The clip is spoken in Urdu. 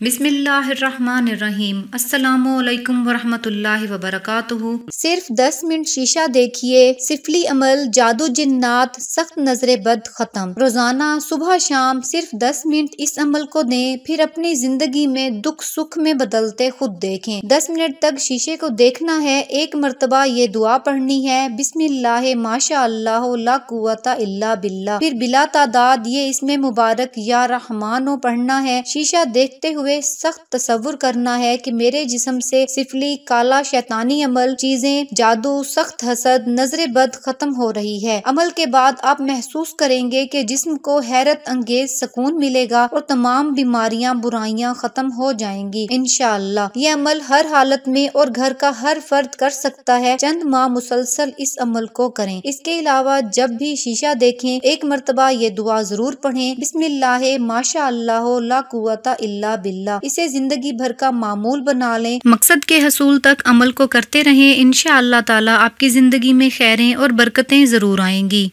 بسم اللہ الرحمن الرحیم۔ السلام علیکم ورحمۃ اللہ وبرکاتہ۔ صرف 10 منٹ شیشہ دیکھیے، سفلی عمل، جادو جنات، سخت نظر بد ختم۔ روزانہ صبح شام صرف 10 منٹ اس عمل کو دیں، پھر اپنی زندگی میں دکھ سکھ میں بدلتے خود دیکھیں۔ 10 منٹ تک شیشے کو دیکھنا ہے، ایک مرتبہ یہ دعا پڑھنی ہے، بسم اللہ ماشاء اللہ لا قوت الا باللہ، پھر بلا تعداد یہ اسم مبارک یا رحمانو پڑھنا ہے۔ شیشہ دیکھتے ہوئے سخت تصور کرنا ہے کہ میرے جسم سے سفلی، کالا شیطانی عمل، چیزیں، جادو، سخت حسد، نظر بد ختم ہو رہی ہے۔ عمل کے بعد آپ محسوس کریں گے کہ جسم کو حیرت انگیز سکون ملے گا اور تمام بیماریاں، برائیاں ختم ہو جائیں گی انشاءاللہ۔ یہ عمل ہر حالت میں اور گھر کا ہر فرد کر سکتا ہے۔ چند ماہ مسلسل اس عمل کو کریں۔ اس کے علاوہ جب بھی شیشہ دیکھیں، ایک مرتبہ یہ دعا ضرور پڑھیں، بسم اللہ ماشاء اللہ لا قوت الا باللہ۔ اسے زندگی بھر کا معمول بنا لیں۔ مقصد کے حصول تک عمل کو کرتے رہیں، انشاءاللہ تعالی آپ کی زندگی میں خیریں اور برکتیں ضرور آئیں گی۔